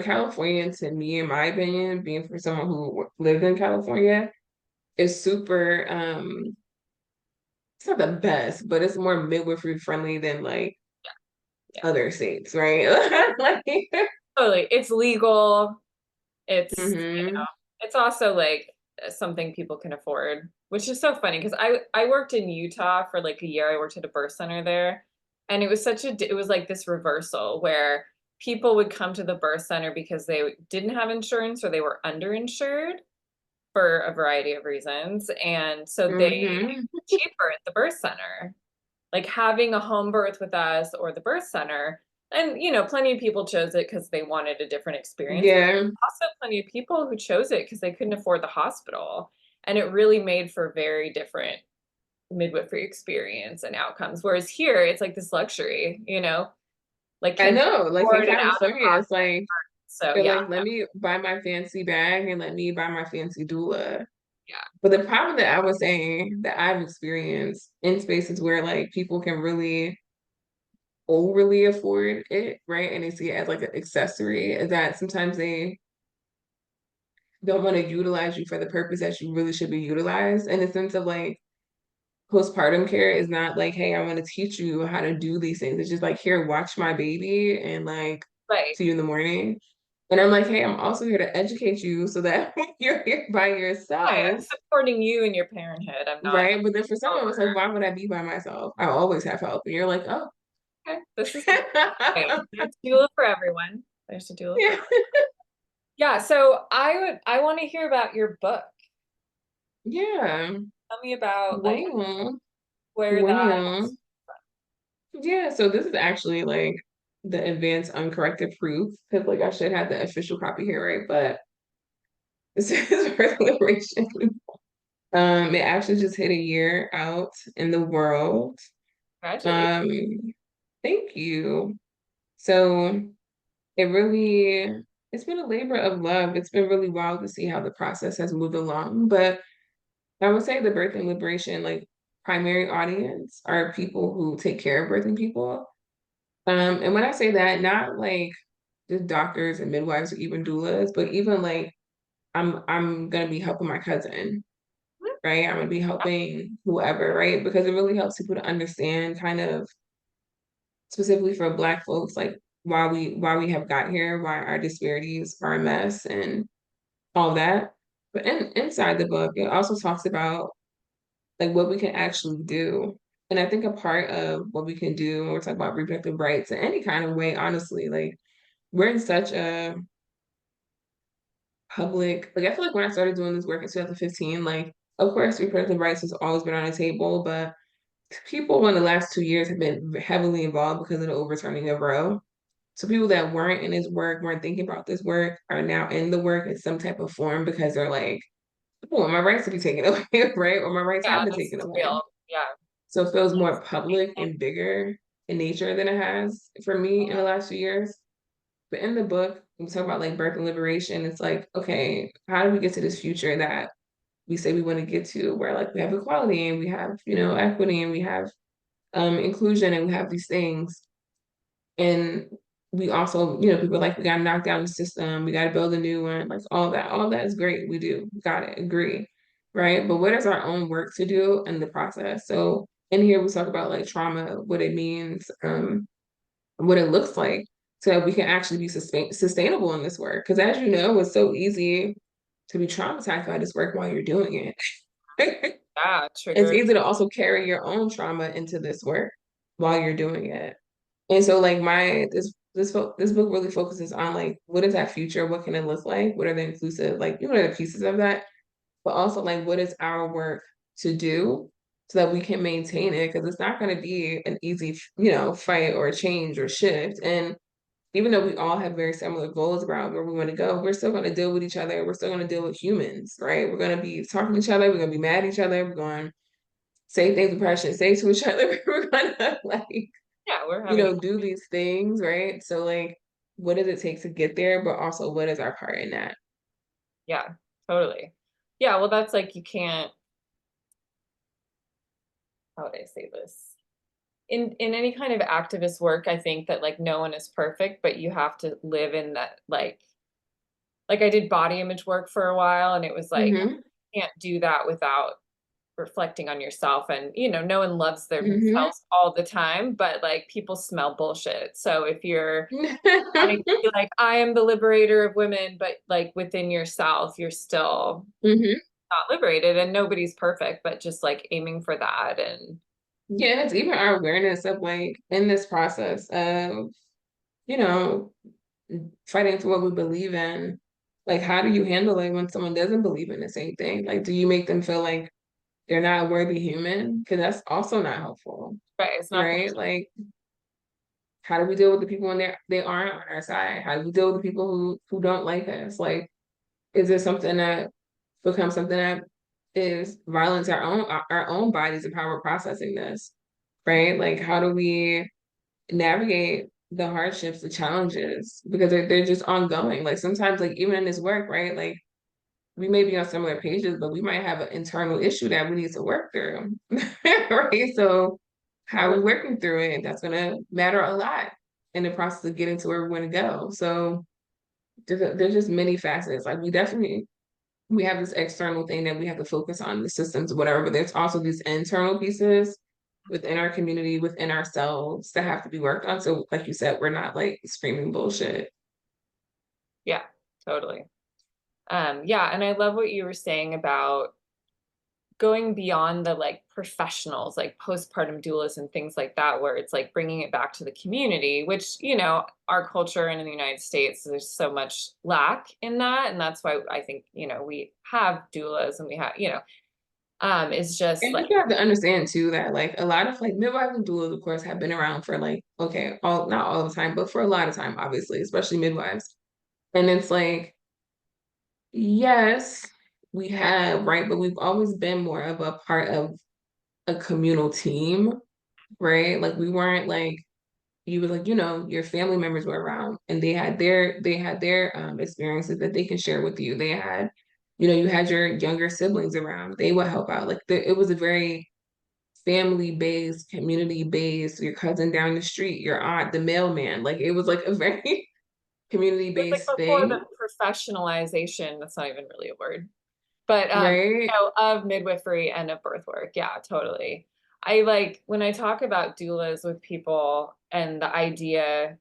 California, to me, in my opinion, being for someone who lived in California, is super, it's not the best, but it's more midwifery friendly than like Yeah, other states, right? Like, totally. It's legal. It's, hmm. it's also like something people can afford, which is so funny because I worked in Utah for like a year. I worked at a birth center there, and it was like this reversal where people would come to the birth center because they didn't have insurance or they were underinsured for a variety of reasons, and so they Hmm. cheaper at the birth center, like having a home birth with us or the birth center. And, plenty of people chose it because they wanted a different experience, but Yeah. also plenty of people who chose it because they couldn't afford the hospital. And it really made for very different midwifery experience and outcomes. Whereas here, it's like this luxury, like I can know, like in afford an out of California, it's pocket. like So they're yeah, like, let me buy my fancy bag and let me buy my fancy doula. yeah, But the problem that I was saying that I've experienced in spaces where like people can really overly afford it, right? And they see it as like an accessory, is that sometimes they don't want to utilize you for the purpose that you really should be utilized, in the sense of like postpartum care is not like, hey, I want to teach you how to do these things. It's just like, here, watch my baby and like Right. see you in the morning. And I'm like, hey, I'm also here to educate you so that when you're here by Right. I'm yourself, supporting you in your parenthood. I'm not right? But then for some of us, like, over. why would I be by myself? I always have help. And you're like, oh. Okay, this is okay. There's a doula for everyone. There's a doula for Yeah. everyone. Yeah, so I want to hear about your book. Yeah. Tell me about like Well, where that well. Yeah, so this is actually like the advanced uncorrected proof, because like I should have the official copy here, right? But this is for liberation. It actually just hit a year out in the world. congratulations. Um, thank you. So it really, it's been a labor of love. It's been really wild to see how the process has moved along. But I would say the birth and liberation, like primary audience are people who take care of birthing people. And when I say that, not like just doctors and midwives or even doulas, but even like I'm gonna be helping my cousin, right? I'm gonna be helping whoever, right? Because it really helps people to understand kind of specifically for Black folks, like why we have got here, why our disparities are a mess and all that. But inside the book, it also talks about like what we can actually do. And I think a part of what we can do when we're talking about reproductive rights in any kind of way, honestly, like we're in such a public, like I feel like when I started doing this work in 2015, like of course reproductive rights has always been on the table, but people in the last 2 years have been heavily involved because of the overturning of Roe. So people that weren't in this work, weren't thinking about this work, are now in the work in some type of form because they're like, oh, my rights to be taken away, right? Or my rights have Yeah, been this taken is away. real. Yeah. So it feels more public and bigger in nature than it has for me in the last few years. But in the book, we talk about like birth and liberation. It's like, okay, how do we get to this future that we say we want to get to, where like we have equality and we have, equity and we have inclusion and we have these things. And we also, people are like, we got to knock down the system, we got to build a new one, like all that is great. We do, got it, agree. Right. But what is our own work to do in the process? So in here, we talk about like trauma, what it means, what it looks like, so that we can actually be sustainable in this work. Because as you know, it's so easy to be traumatized by this work while you're doing it. Yeah, It's triggered. easy to also carry your own trauma into this work while you're doing it. And so like this book really focuses on like what is that future? What can it look like? What are the inclusive, like what are the pieces of that? But also like what is our work to do so that we can maintain it? Because it's not going to be an easy, fight or change or shift. And even though we all have very similar goals around where we want to go, we're still going to deal with each other. We're still going to deal with humans, right? We're going to be talking to each other. We're going to be mad at each other. We're going to say things we probably shouldn't say to each other. We're going to like, Yeah, we're having do these things, right? So like, what does it take to get there? But also, what is our part in that? yeah, totally. Yeah, well that's like you can't, how would I say this? In any kind of activist work, I think that like no one is perfect, but you have to live in that like I did body image work for a while and it was like Mm-hmm. you can't do that without reflecting on yourself. And no one loves Mm-hmm. themselves all the time, but like people smell bullshit. So if you're wanting to be like, I am the liberator of women, but like within yourself, you're still Mm-hmm. not liberated, and nobody's perfect, but just like aiming for that. And Yeah, it's even our awareness of like in this process of, you know, fighting for what we believe in. Like, how do you handle it when someone doesn't believe in the same thing? Like, do you make them feel like they're not a worthy human? Because that's also not helpful, right, it's not gonna, right? Like, how do we deal with the people when they aren't on our side? How do we deal with the people who don't like us? Like, is there something that becomes something that is violence our own bodies and how we're processing this, right? Like, how do we navigate the hardships, the challenges, because they're just ongoing. Like sometimes, like even in this work, right? Like we may be on similar pages, but we might have an internal issue that we need to work through, right? So how are we working through it? That's going to matter a lot in the process of getting to where we want to go. So there's just many facets. Like we have this external thing that we have to focus on, the systems, whatever, but there's also these internal pieces within our community, within ourselves that have to be worked on. So like you said, we're not like screaming bullshit. Yeah, totally. Yeah, and I love what you were saying about going beyond the like professionals, like postpartum doulas and things like that, where it's like bringing it back to the community, which, you know, our culture and in the United States, there's so much lack in that. And that's why I think, you know, we have doulas and we have, you know, it's just And like, you have to understand too that like a lot of like midwives and doulas, of course, have been around for like, okay, all not all the time, but for a lot of time, obviously, especially midwives. And it's like, yes, we have, right? But we've always been more of a part of a communal team, right? Like we weren't like you was like, you know, your family members were around and they had their experiences that they can share with you. They had, you know, you had your younger siblings around. They would help out. Like it was a very family based, community based, your cousin down the street, your aunt, the mailman. Like it was like a very community it's like based before the thing, professionalization, that's not even really a word, but you right? know, of midwifery and of birth work. Yeah, totally. I like when I talk about doulas with people and the idea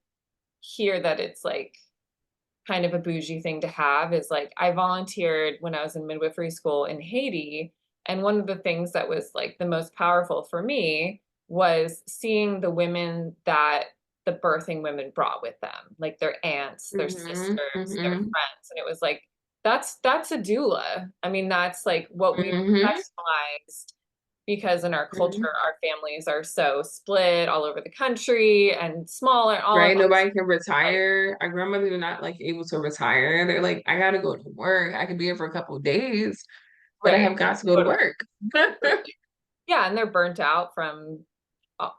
here that it's like kind of a bougie thing to have is like I volunteered when I was in midwifery school in Haiti. And one of the things that was like the most powerful for me was seeing the women that the birthing women brought with them, like their aunts, their Mm-hmm, sisters, their mm-hmm, friends. And it was like, that's a doula. I mean, that's like what we mm-hmm, professionalized because in our culture, mm-hmm. our families are so split all over the country and smaller, all of Right? us. Nobody can Like, retire. Our grandmothers are not like able to retire. They're like, I gotta go to work. I could be here for a couple of days, but I right. have got to go to Totally. work. Yeah, and they're burnt out from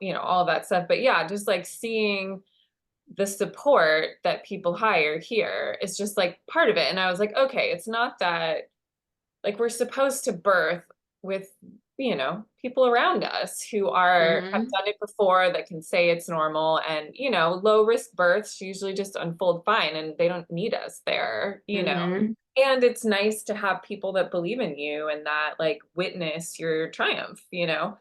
you know, all of that stuff. But yeah, just like seeing the support that people hire here is just like part of it. And I was like, okay, it's not that like we're supposed to birth with, you know, people around us who are have Hmm. done it before that can say it's normal. And you know, low risk births usually just unfold fine and they don't need us there, you know. Hmm. And it's nice to have people that believe in you and that like witness your triumph, you know,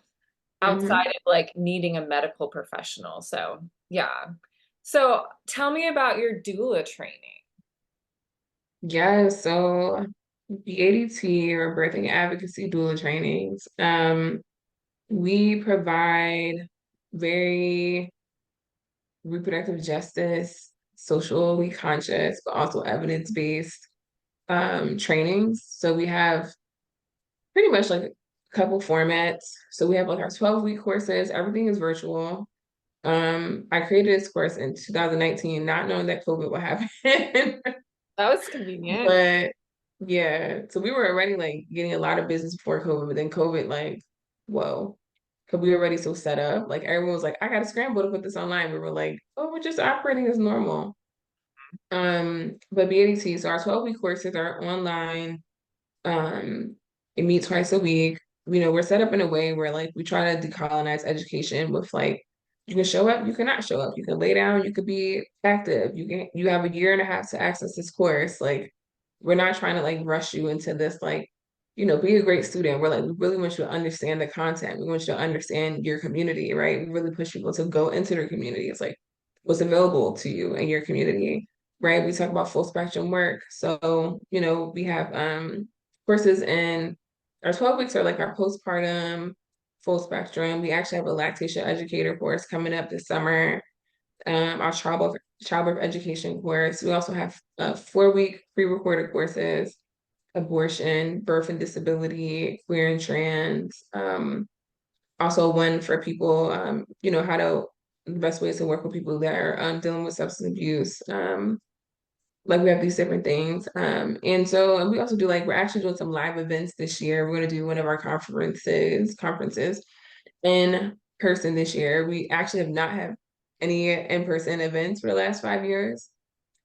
outside Hmm. of like needing a medical professional. So yeah. So tell me about your doula training. Yeah, so BADT or birthing advocacy doula trainings. We provide very reproductive justice, socially conscious, but also evidence-based trainings. So we have pretty much like a couple formats. So we have like our 12-week courses, everything is virtual. I created this course in 2019, not knowing that COVID would happen. That was convenient. But yeah, so we were already like getting a lot of business before COVID, but then COVID, like, whoa, because we were already so set up. Like everyone was like, I gotta scramble to put this online. We were like, oh, we're just operating as normal. But BADT, so our 12-week courses are online. Um, it meets twice a week. You know, we're set up in a way where like we try to decolonize education with like you can show up, you cannot show up, you can lay down, you could be active, you have a year and a half to access this course. Like we're not trying to like rush you into this like, you know, be a great student. We're like, we really want you to understand the content. We want you to understand your community, right? We really push people to go into their community. It's like what's available to you in your community, right? We talk about full spectrum work. So, you know, we have courses in our 12 weeks are like our postpartum full spectrum. We actually have a lactation educator course coming up this summer. Our childbirth education course. We also have 4-week pre-recorded courses, abortion, birth and disability, queer and trans. Also one for people, you know, how to the best ways to work with people that are dealing with substance abuse. Like we have these different things. And we also do like we're actually doing some live events this year. We're gonna do one of our conferences in person this year. We actually have not had any in-person events for the last 5 years.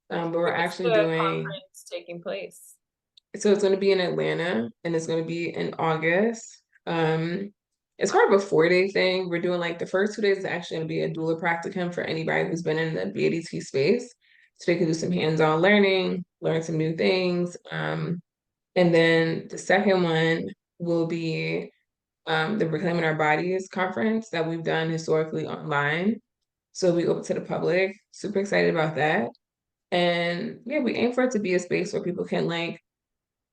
But we're Where is actually the doing conference taking place? so it's gonna be in Atlanta and it's gonna be in August. It's part of a 4-day thing. We're doing like the first 2 days is actually going to be a doula practicum for anybody who's been in the BADT space. So they can do some hands-on learning, learn some new things. And then the second one will be the Reclaiming Our Bodies conference that we've done historically online. So we open to the public. Super excited about that. And yeah, we aim for it to be a space where people can like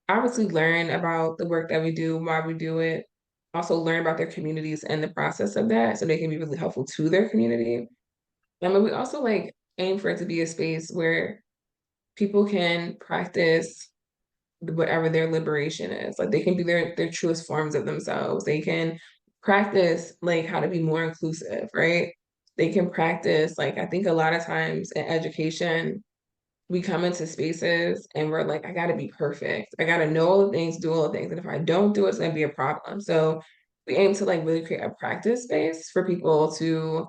obviously learn about the work that we do, why we do it, also learn about their communities and the process of that so they can be really helpful to their community. But we also like aim for it to be a space where people can practice whatever their liberation is. Like they can be their truest forms of themselves. They can practice like how to be more inclusive, right? They can practice like I think a lot of times in education we come into spaces and we're like, I gotta be perfect. I gotta know all the things, do all the things. And if I don't do it, it's gonna be a problem. So we aim to like really create a practice space for people to,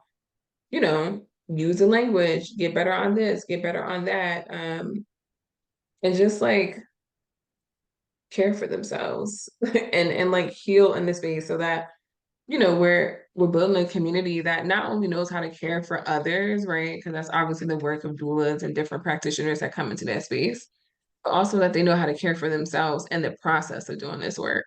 you know, use the language, get better on this, get better on that. And just like care for themselves and like heal in this space so that, you know, we're building a community that not only knows how to care for others, right? Because that's obviously the work of doulas and different practitioners that come into that space also that they know how to care for themselves and the process of doing this work.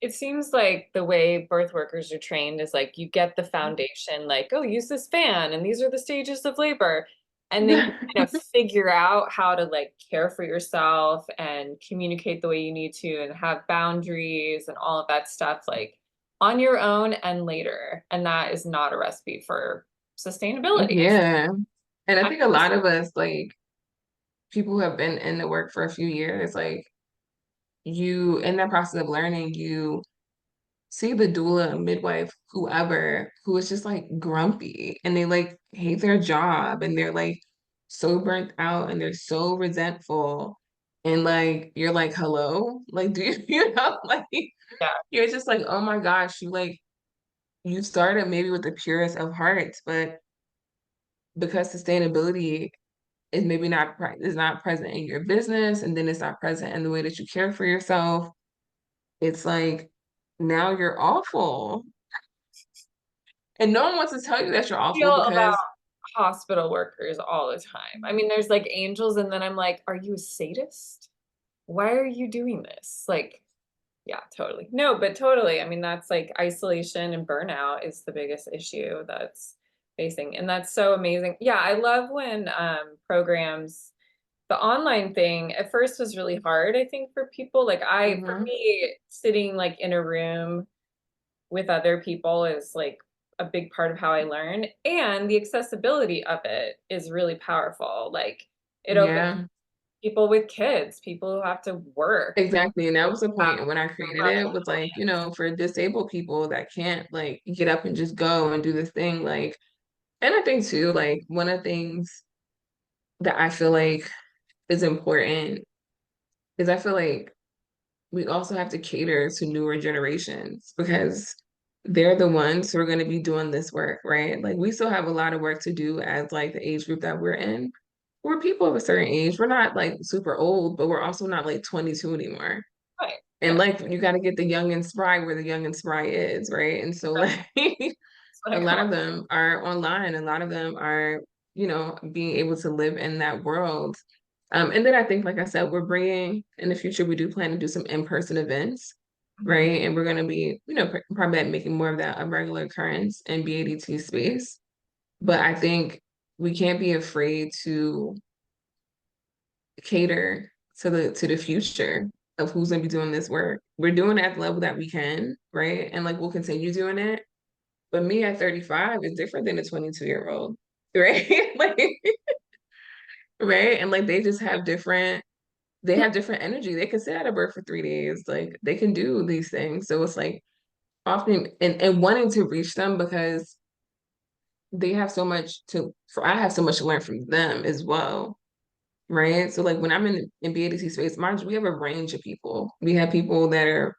It seems like the way birth workers are trained is like you get the foundation, like, oh, use this fan, and these are the stages of labor. And then you kind of figure out how to like care for yourself and communicate the way you need to and have boundaries and all of that stuff like on your own and later. And that is not a recipe for sustainability. Yeah. And I I think a lot of us, like people who have been in the work for a few years, like you, in that process of learning, you see the doula, midwife, whoever, who is just like grumpy and they like hate their job and they're like so burnt out and they're so resentful. And like, you're like, hello? Like, do you, you know, like, yeah. you're just like, oh my gosh, you started maybe with the purest of hearts, but because sustainability is maybe not is not present in your business, and then it's not present in the way that you care for yourself, it's like now you're awful, and no one wants to tell you that you're awful Feel about because hospital workers all the time. I mean, there's like angels, and then I'm like, are you a sadist? Why are you doing this? Like, yeah, totally. No, but totally. I mean, that's like isolation and burnout is the biggest issue that's facing. And that's so amazing. Yeah, I love when programs, the online thing at first was really hard, I think, for people. Like for Mhm. me, sitting like in a room with other people is like a big part of how I learn. And the accessibility of it is really powerful. Like it opens Yeah, people with kids, people who have to work. exactly. And that was the Have point when I created have it was like, you know, for disabled people that can't like get up and just go and do this thing, like, and I think too, like one of the things that I feel like is important is I feel like we also have to cater to newer generations because they're the ones who are going to be doing this work, right? Like we still have a lot of work to do as like the age group that we're in. We're people of a certain age. We're not like super old, but we're also not like 22 anymore. right. And Yeah, like you got to get the young and spry where the young and spry is, right? And so that's like what a I lot call of them are online. A lot of them are, you know, being able to live in that world. And then I think, like I said, we're bringing in the future, we do plan to do some in-person events, it. Mhm. right? And we're going to be, you know, probably making more of that a regular occurrence in BADT space. But I think we can't be afraid to cater to the future of who's going to be doing this work. We're doing it at the level that we can, right? And like we'll continue doing it. But me at 35 is different than a 22-year-old, right? Like, right? And like they just have they have different energy. They can sit at a birth for 3 days. Like they can do these things. So it's like often and wanting to reach them because they have so much I have so much to learn from them as well. Right. So like when I'm in BADC space, mind you, we have a range of people. We have people that are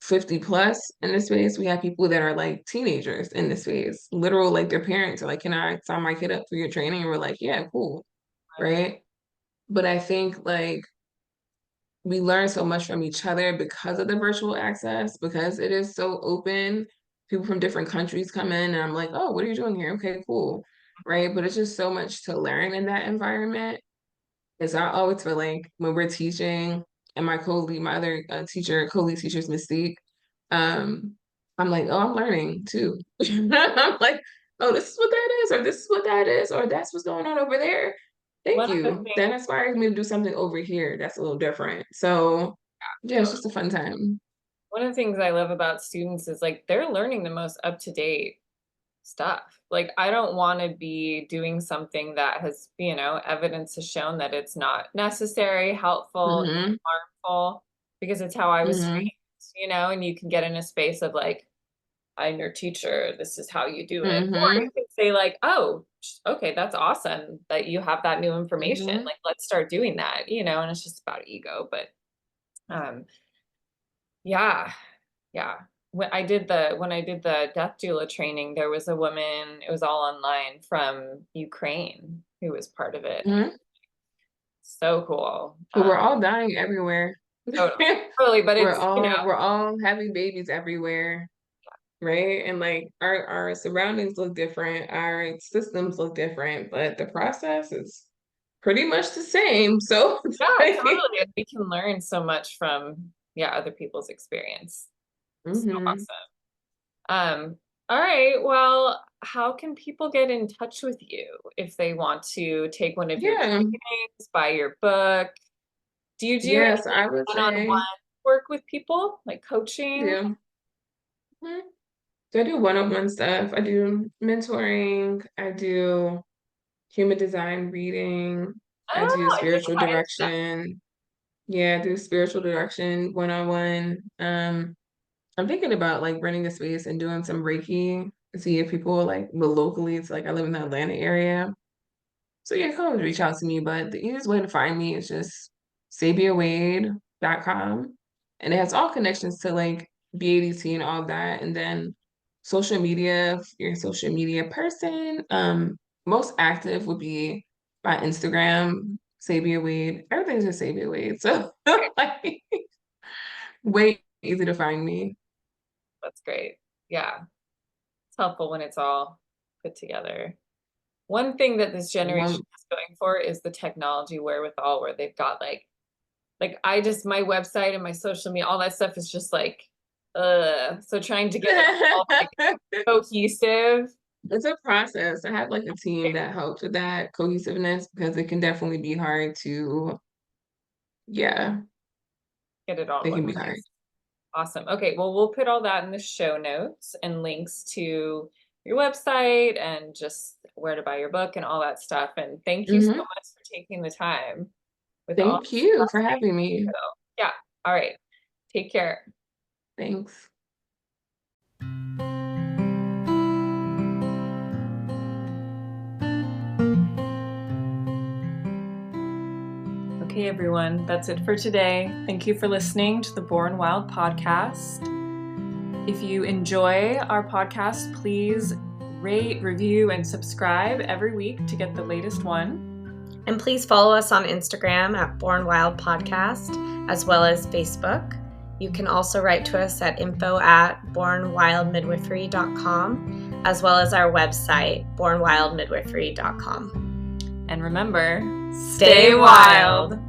50 plus in this space. We have people that are like teenagers in this space. Literal, like their parents are like, can I sign my kid up for your training? And we're like, yeah, cool. Right. But I think like we learn so much from each other because of the virtual access, because it is so open. People from different countries come in and I'm like, oh, what are you doing here? Okay, cool. Right. But it's just so much to learn in that environment. Because I always feel like when we're teaching and my other teacher, co-lead teacher's Mystique, um, I'm like, oh, I'm learning too. I'm like, oh, this is what that is, or this is what that is, or that's what's going on over there. Thank One of the you. That things, inspires me to do something over here that's a little different. So yeah, it's just a fun time. one of the things I love about students is like they're learning the most up-to-date stuff. Like I don't want to be doing something that has, evidence has shown that it's not necessary, helpful, Mm-hmm. harmful, because it's how I was Mm-hmm. trained, and you can get in a space of like, I'm your teacher, this is how you do it. Or Mm-hmm. you can say like, oh, okay, that's awesome that you have that new information. Mm-hmm. Like let's start doing that, and it's just about ego. But um yeah, yeah. When I did the death doula training, there was a woman, it was all online from Ukraine who was part of it. Mm-hmm. So cool. But we're all dying everywhere. Totally, totally, but We're it's, all having babies everywhere, right? And like our surroundings look different, our systems look different, but the process is pretty much the same. So it's yeah, like, totally. And we can learn so much from, other people's experience. So mhm. awesome. All right. Well, how can people get in touch with you if they want to take one of your Yeah, trainings, buy your book? Do you do any yes, I would one-on-one say, work with people, like coaching? yeah. Mhm. So I do one-on-one stuff. I do mentoring. I do human design reading. I Oh, do I think spiritual I'm into that. direction. Yeah, I do spiritual direction one-on-one. I'm thinking about like renting a space and doing some Reiki to see if people like will locally. It's like I live in the Atlanta area. So yeah, come reach out to me. But the easiest way to find me is just sabiawade.com. And it has all connections to like BADT and all that. And then social media, if you're a social media person, most active would be my Instagram, Sabia Wade. Everything's just Sabia Wade. So like way easy to find me. That's great. Yeah, it's helpful when it's all put together. One thing that this generation One is going for is the technology wherewithal, where they've got like my website and my social media, all that stuff is just like, so trying to get it all like cohesive. It's a process. I have like a team that helps with that cohesiveness because it can definitely be hard to, yeah, Get it all it in one can be hard. place. Awesome. Okay, well, we'll put all that in the show notes and links to your website and just where to buy your book and all that stuff. And thank you so Hmm. much for taking the time with all Thank this you for fascinating having me. info. Yeah. All right. Take care. Thanks. Okay, everyone, that's it for today. Thank you for listening to the Born Wild podcast. If you enjoy our podcast, please rate, review, and subscribe every week to get the latest one. And please follow us on Instagram at Born Wild Podcast, as well as Facebook. You can also write to us at info@bornwildmidwifery.com, as well as our website, bornwildmidwifery.com. And remember, Stay wild.